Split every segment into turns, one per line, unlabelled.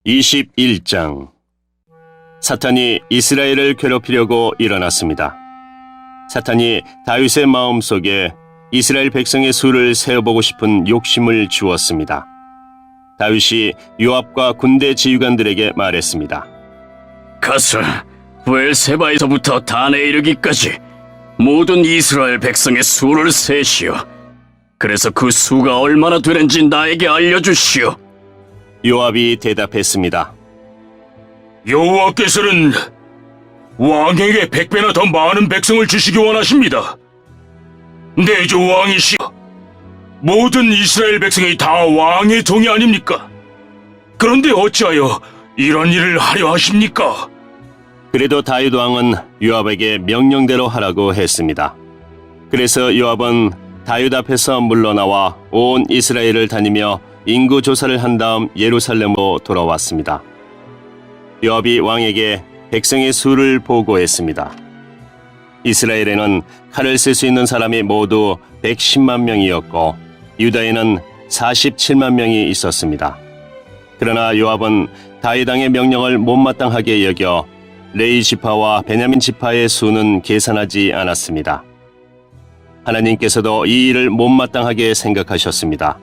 21장. 사탄이 이스라엘을 괴롭히려고 일어났습니다. 사탄이 다윗의 마음속에 이스라엘 백성의 수를 세어보고 싶은 욕심을 주었습니다. 다윗이 요압과 군대 지휘관들에게 말했습니다.
가서 브엘세바에서부터 단에 이르기까지 모든 이스라엘 백성의 수를 세시오. 그래서 그 수가 얼마나 되는지 나에게 알려주시오.
요압이 대답했습니다.
여호와께서는 왕에게 100배나 더 많은 백성을 주시기 원하십니다. 내조 왕이시여, 모든 이스라엘 백성이 다 왕의 종이 아닙니까? 그런데 어찌하여 이런 일을 하려 하십니까?
그래도 다윗 왕은 요압에게 명령대로 하라고 했습니다. 그래서 요압은 다윗 앞에서 물러나와 온 이스라엘을 다니며 인구 조사를 한 다음 예루살렘으로 돌아왔습니다. 요압이 왕에게 백성의 수를 보고했습니다. 이스라엘에는 칼을 쓸 수 있는 사람이 모두 110만 명이었고 유다에는 47만 명이 있었습니다. 그러나 요압은 다윗 왕의 명령을 못마땅하게 여겨 레위 지파와 베냐민 지파의 수는 계산하지 않았습니다. 하나님께서도 이 일을 못마땅하게 생각하셨습니다.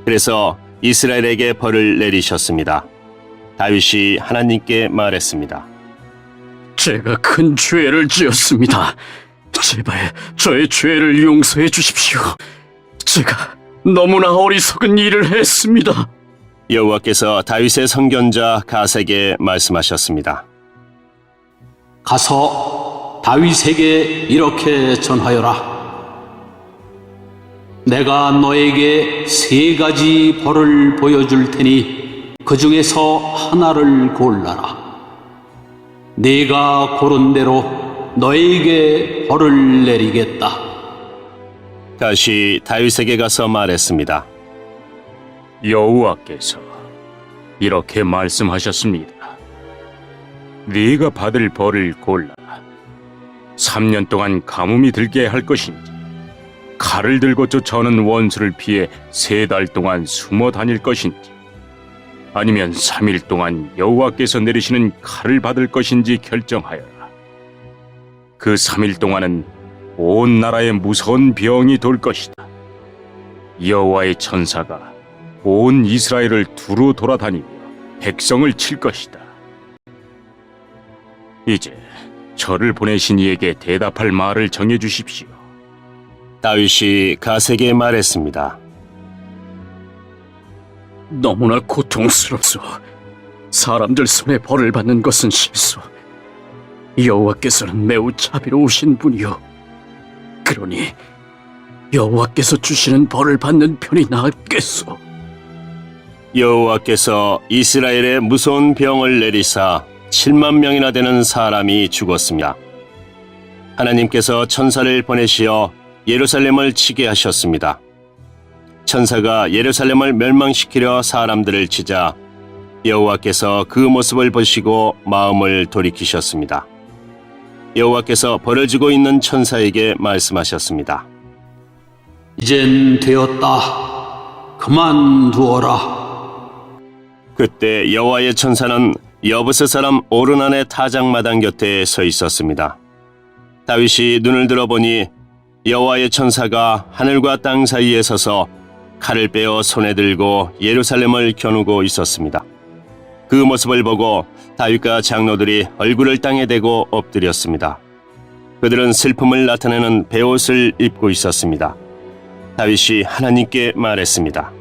그래서 이스라엘에게 벌을 내리셨습니다. 다윗이 하나님께 말했습니다.
제가 큰 죄를 지었습니다. 제발 저의 죄를 용서해 주십시오. 제가 너무나 어리석은 일을 했습니다.
여호와께서 다윗의 선견자 갓에게 말씀하셨습니다.
가서 다윗에게 이렇게 전하여라. 내가 너에게 3가지 벌을 보여줄 테니 그 중에서 하나를 골라라. 네가 고른 대로 너에게 벌을 내리겠다.
갓이 다윗에게 가서 말했습니다.
여호와께서 이렇게 말씀하셨습니다. 네가 받을 벌을 골라. 3년 동안 가뭄이 들게 할 것인지, 칼을 들고 쫓아오는 원수를 피해 3달 동안 숨어 다닐 것인지, 아니면 3일 동안 여호와께서 내리시는 칼을 받을 것인지 결정하여라. 그 3일 동안은 온 나라에 무서운 병이 돌 것이다. 여호와의 천사가 온 이스라엘을 두루 돌아다니며 백성을 칠 것이다. 이제 저를 보내신 이에게 대답할 말을 정해 주십시오.
다윗이 갓에게 말했습니다.
너무나 고통스럽소. 사람들 손에 벌을 받는 것은 실수. 여호와께서는 매우 자비로우신 분이요. 그러니 여호와께서 주시는 벌을 받는 편이 나았겠소.
여호와께서 이스라엘에 무서운 병을 내리사 7만 명이나 되는 사람이 죽었습니다. 하나님께서 천사를 보내시어 예루살렘을 치게 하셨습니다. 천사가 예루살렘을 멸망시키려 사람들을 치자 여호와께서 그 모습을 보시고 마음을 돌이키셨습니다. 여호와께서 벌을 주고 있는 천사에게 말씀하셨습니다.
이젠 되었다. 그만두어라.
그때 여호와의 천사는 여부스 사람 오르난의 타작마당 곁에 서 있었습니다. 다윗이 눈을 들어보니 여호와의 천사가 하늘과 땅 사이에 서서 칼을 빼어 손에 들고 예루살렘을 겨누고 있었습니다. 그 모습을 보고 다윗과 장로들이 얼굴을 땅에 대고 엎드렸습니다. 그들은 슬픔을 나타내는 베옷을 입고 있었습니다. 다윗이 하나님께 말했습니다.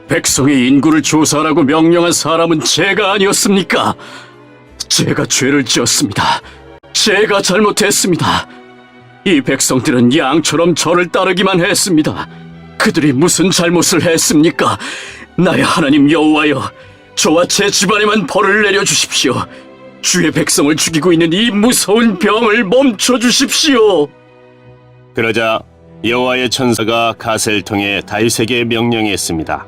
백성의 인구를 조사하라고 명령한 사람은 제가 아니었습니까? 제가 죄를 지었습니다. 제가 잘못했습니다. 이 백성들은 양처럼 저를 따르기만 했습니다. 그들이 무슨 잘못을 했습니까? 나의 하나님 여호와여, 저와 제 집안에만 벌을 내려주십시오. 주의 백성을 죽이고 있는 이 무서운 병을 멈춰주십시오.
그러자 여호와의 천사가 갓을 통해 다윗에게 명령했습니다.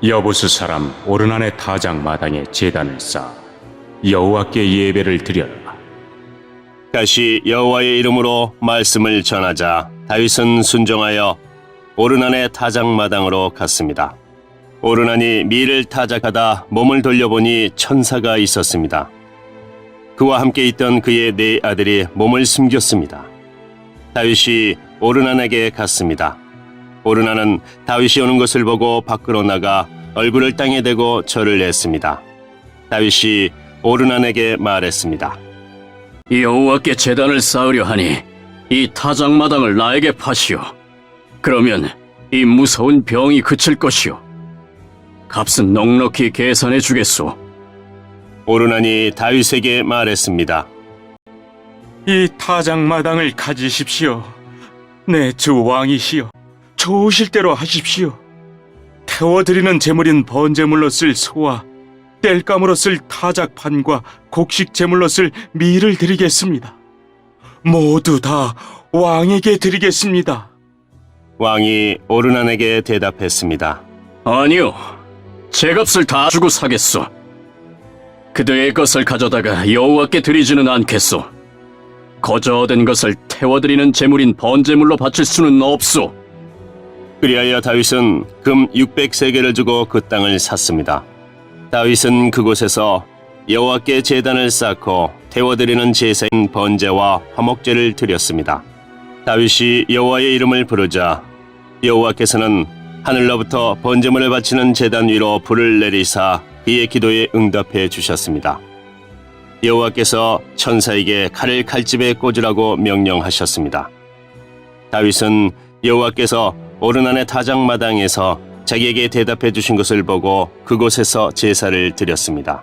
여부스 사람 오르난의 타작 마당에 제단을 쌓아 여호와께 예배를 드려라.
갓이 여호와의 이름으로 말씀을 전하자 다윗은 순종하여 오르난의 타작마당으로 갔습니다. 오르나니 밀을 타작하다 몸을 돌려보니 천사가 있었습니다. 그와 함께 있던 그의 네 아들이 몸을 숨겼습니다. 다윗이 오르난에게 갔습니다. 오르나는 다윗이 오는 것을 보고 밖으로 나가 얼굴을 땅에 대고 절을 했습니다. 다윗이 오르난에게 말했습니다.
여호와께 제단을 쌓으려 하니 이 타작마당을 나에게 파시오. 그러면 이 무서운 병이 그칠 것이오. 값은 넉넉히 계산해 주겠소.
오르난이 다윗에게 말했습니다.
이 타작마당을 가지십시오. 내 주 왕이시여, 좋으실 대로 하십시오. 태워드리는 제물인 번제물로 쓸 소와 땔감으로 쓸 타작판과 곡식 제물로 쓸 밀을 드리겠습니다. 모두 다 왕에게 드리겠습니다.
왕이 오르난에게 대답했습니다.
아니요, 제값을 다 주고 사겠소. 그들의 것을 가져다가 여호와께 드리지는 않겠소. 거저 얻은 것을 태워드리는 제물인 번제물로 바칠 수는 없소.
그리하여 다윗은 금 600세겔을 주고 그 땅을 샀습니다. 다윗은 그곳에서 여호와께 제단을 쌓고 태워드리는 제사인 번제와 화목제를 드렸습니다. 다윗이 여호와의 이름을 부르자 여호와께서는 하늘로부터 번제물을 바치는 제단 위로 불을 내리사 그의 기도에 응답해 주셨습니다. 여호와께서 천사에게 칼을 칼집에 꽂으라고 명령하셨습니다. 다윗은 여호와께서 오르난의 타작마당에서 자기에게 대답해 주신 것을 보고 그곳에서 제사를 드렸습니다.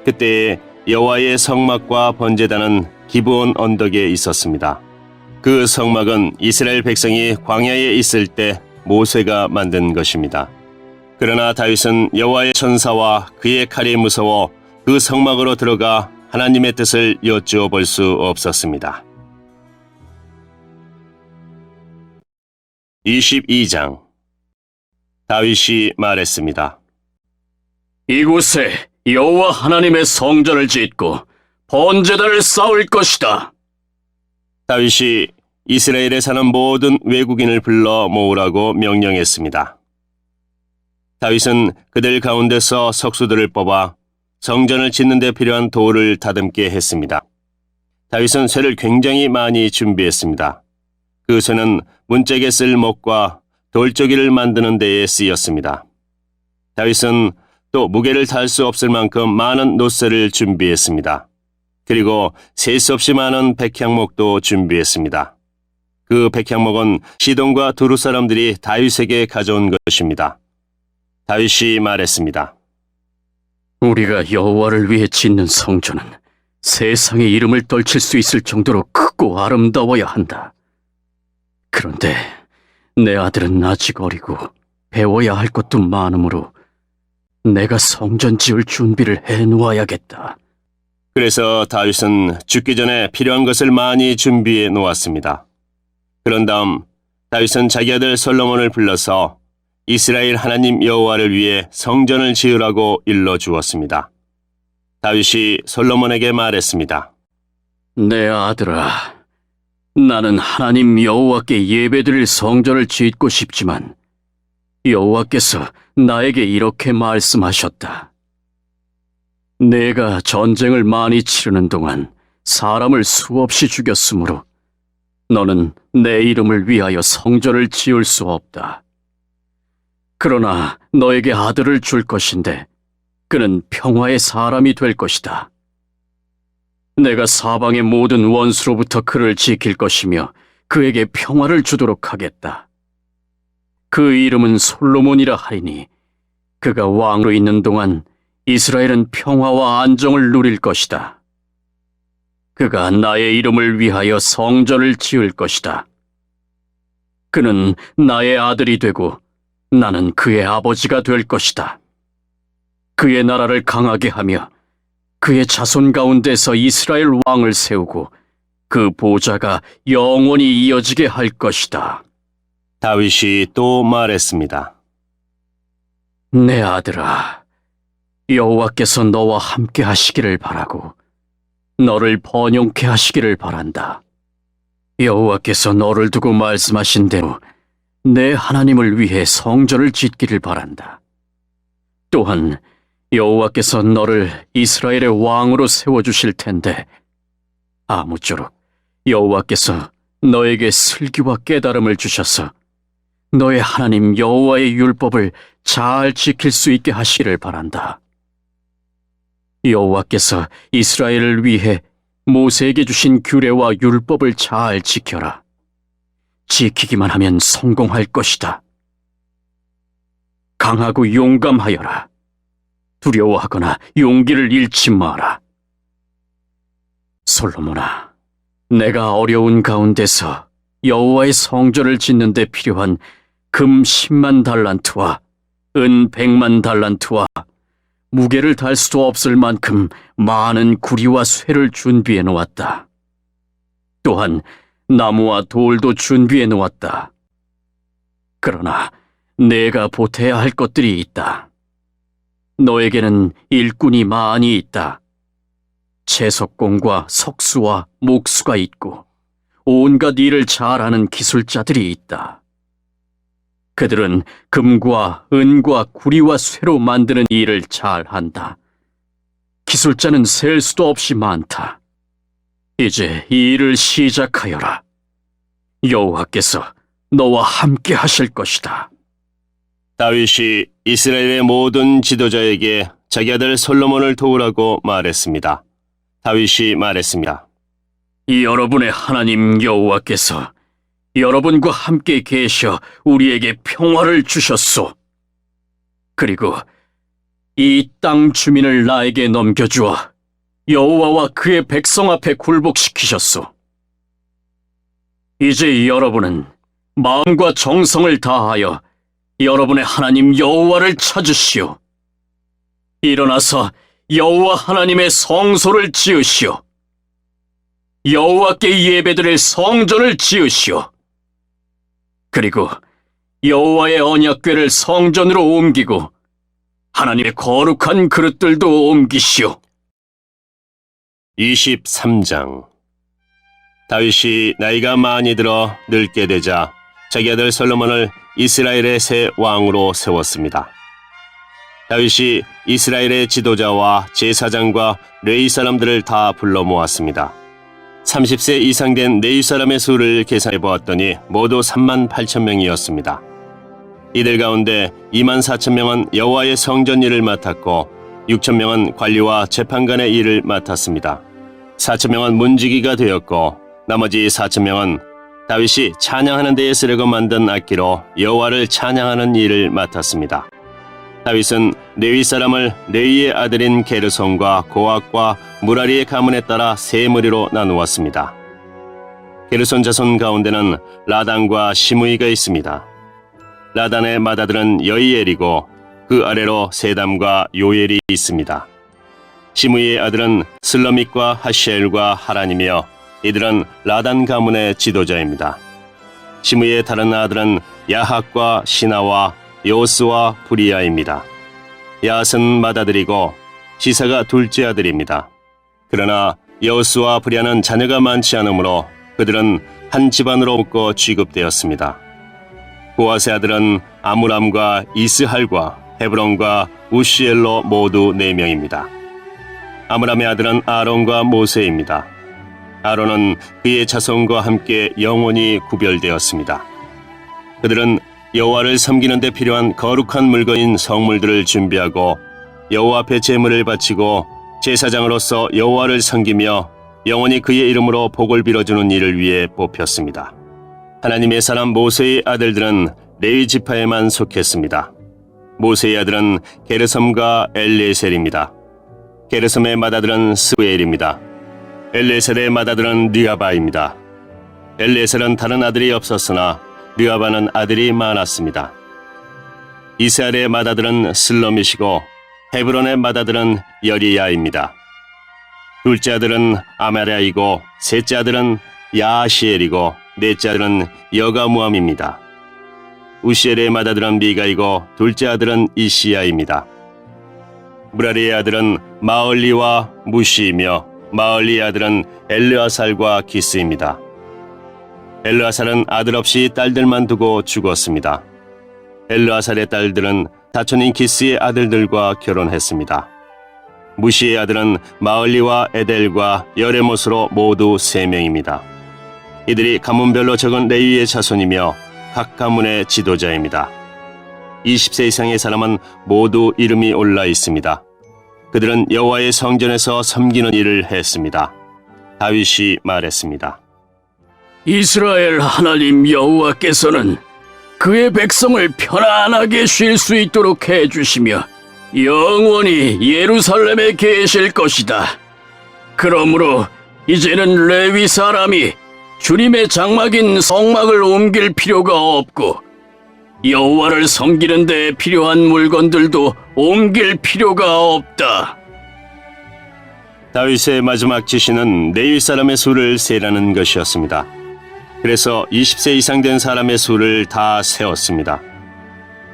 그때 여호와의 성막과 번제단은 기브온 언덕에 있었습니다. 그 성막은 이스라엘 백성이 광야에 있을 때 모세가 만든 것입니다. 그러나 다윗은 여호와의 천사와 그의 칼이 무서워 그 성막으로 들어가 하나님의 뜻을 여쭈어 볼 수 없었습니다. 22장 다윗이 말했습니다.
이곳에 여호와 하나님의 성전을 짓고 번제단을 쌓을 것이다.
다윗이 이스라엘에 사는 모든 외국인을 불러 모으라고 명령했습니다. 다윗은 그들 가운데서 석수들을 뽑아 성전을 짓는 데 필요한 돌을 다듬게 했습니다. 다윗은 쇠를 굉장히 많이 준비했습니다. 그 쇠는 문짝에 쓸 목과 돌조기를 만드는 데에 쓰였습니다. 다윗은 또 무게를 달 수 없을 만큼 많은 노쇠를 준비했습니다. 그리고 셀 수 없이 많은 백향목도 준비했습니다. 그 백향목은 시돈과 두루 사람들이 다윗에게 가져온 것입니다. 다윗이 말했습니다.
우리가 여호와를 위해 짓는 성전은 세상의 이름을 떨칠 수 있을 정도로 크고 아름다워야 한다. 그런데 내 아들은 아직 어리고 배워야 할 것도 많으므로 내가 성전 지을 준비를 해놓아야겠다.
그래서 다윗은 죽기 전에 필요한 것을 많이 준비해 놓았습니다. 그런 다음 다윗은 자기 아들 솔로몬을 불러서 이스라엘 하나님 여호와를 위해 성전을 지으라고 일러주었습니다. 다윗이 솔로몬에게 말했습니다.
내 아들아, 나는 하나님 여호와께 예배드릴 성전을 짓고 싶지만 여호와께서 나에게 이렇게 말씀하셨다. 내가 전쟁을 많이 치르는 동안 사람을 수없이 죽였으므로 너는 내 이름을 위하여 성전을 지을 수 없다. 그러나 너에게 아들을 줄 것인데 그는 평화의 사람이 될 것이다. 내가 사방의 모든 원수로부터 그를 지킬 것이며 그에게 평화를 주도록 하겠다. 그 이름은 솔로몬이라 하리니 그가 왕으로 있는 동안 이스라엘은 평화와 안정을 누릴 것이다. 그가 나의 이름을 위하여 성전을 지을 것이다. 그는 나의 아들이 되고 나는 그의 아버지가 될 것이다. 그의 나라를 강하게 하며 그의 자손 가운데서 이스라엘 왕을 세우고 그 보좌가 영원히 이어지게 할 것이다.
다윗이 또 말했습니다.
내 아들아, 여호와께서 너와 함께 하시기를 바라고 너를 번영케 하시기를 바란다. 여호와께서 너를 두고 말씀하신 대로 내 하나님을 위해 성전을 짓기를 바란다. 또한 여호와께서 너를 이스라엘의 왕으로 세워주실 텐데 아무쪼록 여호와께서 너에게 슬기와 깨달음을 주셔서 너의 하나님 여호와의 율법을 잘 지킬 수 있게 하시기를 바란다. 여호와께서 이스라엘을 위해 모세에게 주신 규례와 율법을 잘 지켜라. 지키기만 하면 성공할 것이다. 강하고 용감하여라. 두려워하거나 용기를 잃지 마라. 솔로몬아, 내가 어려운 가운데서 여호와의 성전을 짓는 데 필요한 금 10만 달란트와 은 100만 달란트와 무게를 달 수도 없을 만큼 많은 구리와 쇠를 준비해 놓았다. 또한 나무와 돌도 준비해 놓았다. 그러나 내가 보태야 할 것들이 있다. 너에게는 일꾼이 많이 있다. 채석공과 석수와 목수가 있고 온갖 일을 잘하는 기술자들이 있다. 그들은 금과 은과 구리와 쇠로 만드는 일을 잘한다. 기술자는 셀 수도 없이 많다. 이제 이 일을 시작하여라. 여호와께서 너와 함께 하실 것이다.
다윗이 이스라엘의 모든 지도자에게 자기 아들 솔로몬을 도우라고 말했습니다. 다윗이 말했습니다.
여러분의 하나님 여호와께서 여러분과 함께 계셔 우리에게 평화를 주셨소. 그리고 이 땅 주민을 나에게 넘겨주어 여호와와 그의 백성 앞에 굴복시키셨소. 이제 여러분은 마음과 정성을 다하여 여러분의 하나님 여호와를 찾으시오. 일어나서 여호와 하나님의 성소를 지으시오. 여호와께 예배드릴 성전을 지으시오. 그리고 여호와의 언약궤를 성전으로 옮기고 하나님의 거룩한 그릇들도 옮기시오.
23장. 다윗이 나이가 많이 들어 늙게 되자 자기 아들 솔로몬을 이스라엘의 새 왕으로 세웠습니다. 다윗이 이스라엘의 지도자와 제사장과 레위 사람들을 다 불러 모았습니다. 30세 이상 된 레위 사람의 수를 계산해 보았더니 모두 3만 8천 명이었습니다. 이들 가운데 2만 4천 명은 여호와의 성전 일을 맡았고 6천 명은 관리와 재판관의 일을 맡았습니다. 4천 명은 문지기가 되었고 나머지 4천 명은 다윗이 찬양하는 데에 쓰려고 만든 악기로 여호와를 찬양하는 일을 맡았습니다. 다윗은 레위 사람을 레위의 아들인 게르손과 고앗과 무라리의 가문에 따라 세 무리로 나누었습니다. 게르손 자손 가운데는 라단과 시므이가 있습니다. 라단의 맏아들은 여이엘이고 그 아래로 세담과 요엘이 있습니다. 시므이의 아들은 슬러밋과 하시엘과 하란이며 이들은 라단 가문의 지도자입니다. 시므이의 다른 아들은 야핫과 시나와 요스와 브리야입니다. 야핫은 맏아들이고 시사가 둘째 아들입니다. 그러나 여호수와 브리야는 자녀가 많지 않으므로 그들은 한 집안으로 묶어 취급되었습니다. 고앗의 아들은 아므람과 이스할과 헤브론과 우시엘로 모두 4명입니다. 아므람의 아들은 아론과 모세입니다. 아론은 그의 자손과 함께 영원히 구별되었습니다. 그들은 여호와를 섬기는 데 필요한 거룩한 물건인 성물들을 준비하고 여호와 앞에 제물을 바치고 제사장으로서 여호와를 섬기며 영원히 그의 이름으로 복을 빌어주는 일을 위해 뽑혔습니다. 하나님의 사람 모세의 아들들은 레위 지파에만 속했습니다. 모세의 아들은 게르솜과 엘리에셀입니다. 게르솜의 맏아들은 스웨엘입니다. 엘리에셀의 맏아들은 느아바입니다. 엘리에셀은 다른 아들이 없었으나 느아바는 아들이 많았습니다. 이스라엘의 맏아들은 슬러밋이고 헤브론의 맏아들은 여리야입니다. 둘째 아들은 아마랴이고 셋째 아들은 야하시엘이고 넷째 아들은 여가무함입니다. 우시엘의 맏아들은 미가이고 둘째 아들은 이시야입니다. 무라리의 아들은 마을리와 무시이며 마을리의 아들은 엘르아살과 기스입니다. 엘르아살은 아들 없이 딸들만 두고 죽었습니다. 엘르아살의 딸들은 사촌인 기스의 아들들과 결혼했습니다. 무시의 아들은 마을리와 에델과 여레못으로 모두 3명입니다. 이들이 가문별로 적은 레위의 자손이며 각 가문의 지도자입니다. 20세 이상의 사람은 모두 이름이 올라 있습니다. 그들은 여호와의 성전에서 섬기는 일을 했습니다. 다윗이 말했습니다.
이스라엘 하나님 여호와께서는 그의 백성을 편안하게 쉴 수 있도록 해주시며 영원히 예루살렘에 계실 것이다. 그러므로 이제는 레위 사람이 주님의 장막인 성막을 옮길 필요가 없고 여호와를 섬기는 데 필요한 물건들도 옮길 필요가 없다.
다윗의 마지막 지시는 레위 사람의 수를 세라는 것이었습니다. 그래서 20세 이상 된 사람의 수를 다 세웠습니다.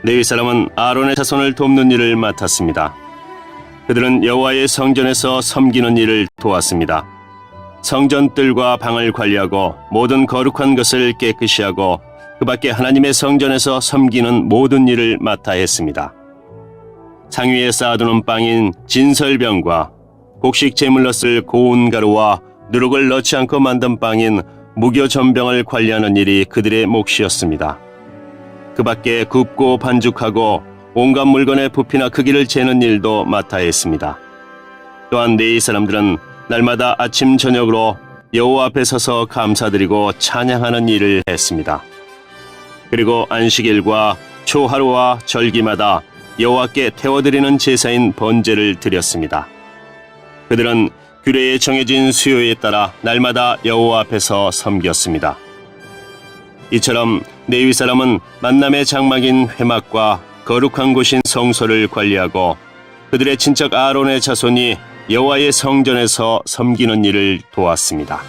레위 사람은 아론의 자손을 돕는 일을 맡았습니다. 그들은 여호와의 성전에서 섬기는 일을 도왔습니다. 성전뜰과 방을 관리하고 모든 거룩한 것을 깨끗이 하고 그 밖에 하나님의 성전에서 섬기는 모든 일을 맡아 했습니다. 상위에 쌓아두는 빵인 진설병과 곡식 제물로 쓸 고운 가루와 누룩을 넣지 않고 만든 빵인 무교전병을 관리하는 일이 그들의 몫이었습니다. 그 밖에 굽고 반죽하고 온갖 물건의 부피나 크기를 재는 일도 맡아 했습니다. 또한 레위 사람들은 날마다 아침 저녁으로 여호와 앞에 서서 감사드리고 찬양하는 일을 했습니다. 그리고 안식일과 초하루와 절기마다 여호와께 태워드리는 제사인 번제를 드렸습니다. 그들은 규례에 정해진 수요에 따라 날마다 여호와 앞에서 섬겼습니다. 이처럼 레위 사람은 만남의 장막인 회막과 거룩한 곳인 성소를 관리하고 그들의 친척 아론의 자손이 여호와의 성전에서 섬기는 일을 도왔습니다.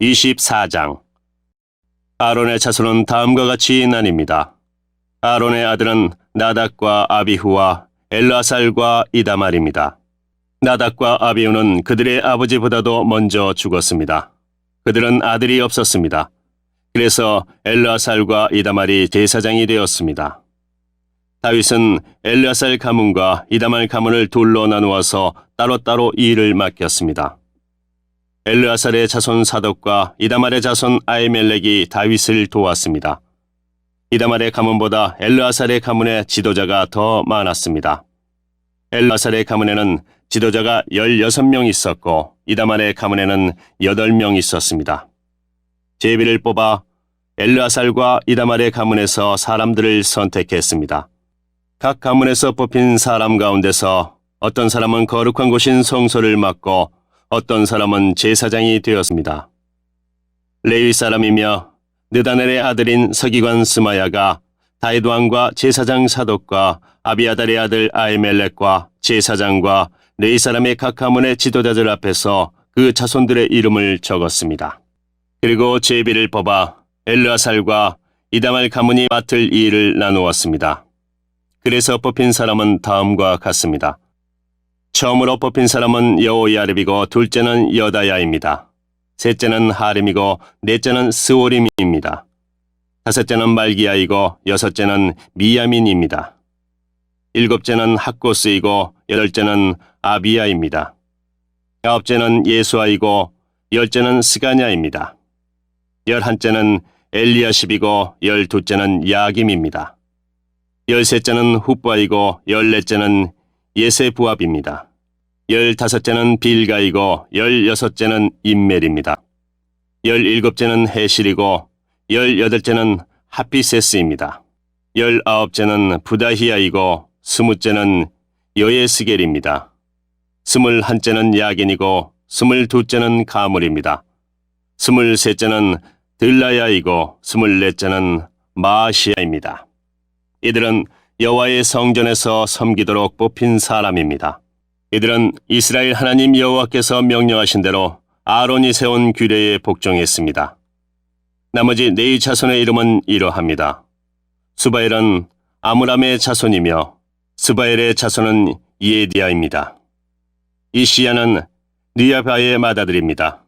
24장 아론의 자손은 다음과 같이 나뉩니다. 아론의 아들은 나답과 아비후와 엘르아살과 이다말입니다. 나답과 아비후는 그들의 아버지보다도 먼저 죽었습니다. 그들은 아들이 없었습니다. 그래서 엘르아살과 이다말이 제사장이 되었습니다. 다윗은 엘르아살 가문과 이다말 가문을 둘로 나누어서 따로따로 이 일을 맡겼습니다. 엘르아살의 자손 사독과 이다말의 자손 아히멜렉이 다윗을 도왔습니다. 이다말의 가문보다 엘르아살의 가문의 지도자가 더 많았습니다. 엘르아살의 가문에는 지도자가 16명 있었고 이다말의 가문에는 8명 있었습니다. 제비를 뽑아 엘르아살과 이다말의 가문에서 사람들을 선택했습니다. 각 가문에서 뽑힌 사람 가운데서 어떤 사람은 거룩한 곳인 성소를 맡고 어떤 사람은 제사장이 되었습니다. 레위 사람이며 느다넬의 아들인 서기관 스마야가 다윗 왕과 제사장 사독과 아비아달의 아들 아히멜렉과 제사장과 레위 사람의 각 가문의 지도자들 앞에서 그 자손들의 이름을 적었습니다. 그리고 제비를 뽑아 엘르아살과 이다말 가문이 맡을 이 일을 나누었습니다. 그래서 뽑힌 사람은 다음과 같습니다. 처음으로 뽑힌 사람은 여호야립이고 둘째는 여다야입니다. 셋째는 하림이고 넷째는 스오림입니다. 다섯째는 말기야이고 여섯째는 미야민입니다. 일곱째는 학고스이고 여덟째는 아비야입니다. 아홉째는 예수아이고 열째는 스가냐입니다. 열한째는 엘리야십이고 열둘째는 야김입니다. 열셋째는 훗바이고 열넷째는 예세부압입니다. 15째는 빌가이고 16째는 임멜입니다. 17째는 헤실이고 18째는 하피세스입니다. 19째는 부다히야이고 20째는 여예스겔입니다. 21째는 야긴이고 22째는 가물입니다. 23째는 들라야이고 24째는 마아시야입니다. 이들은 여호와의 성전에서 섬기도록 뽑힌 사람입니다. 이들은 이스라엘 하나님 여호와께서 명령하신 대로 아론이 세운 규례에 복종했습니다. 나머지 네 자손의 이름은 이러합니다. 수바엘은 아므람의 자손이며 스바엘의 자손은 예디아입니다. 이시야는 느야바의 맏아들입니다.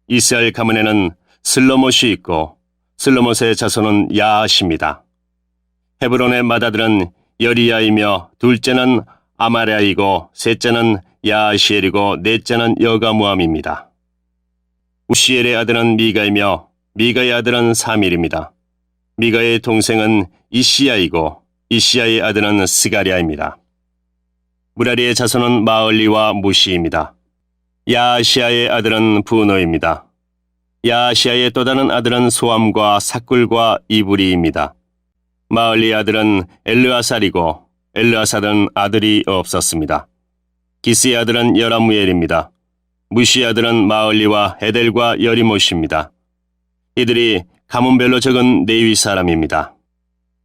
이스라엘 가문에는 슬로못이 있고 슬로못의 자손은 야앗입니다. 헤브론의 맏아들은 여리야이며 둘째는 아마랴이고 셋째는 야아시엘이고 넷째는 여가무함입니다. 우시엘의 아들은 미가이며 미가의 아들은 사밀입니다. 미가의 동생은 이시야이고 이시야의 아들은 스가랴입니다. 무라리의 자손은 마을리와 무시입니다. 야아시아의 아들은 부노입니다. 야아시아의 또 다른 아들은 소암과 삭굴과 이브리입니다. 마을리의 아들은 엘르아살이고 엘르아살은 아들이 없었습니다. 기스의 아들은 여라무엘입니다. 무시의 아들은 마을리와 에델과 여리못입니다. 이들이 가문별로 적은 레위 사람입니다.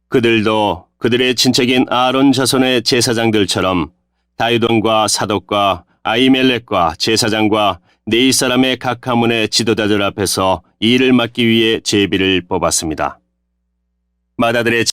그들도 그들의 친척인 아론 자손의 제사장들처럼 다윗 왕과 사독과 아히멜렉과 제사장과 네이 사람의 각 가문의 지도자들 앞에서 일을 맡기 위해 제비를 뽑았습니다. 맏아들의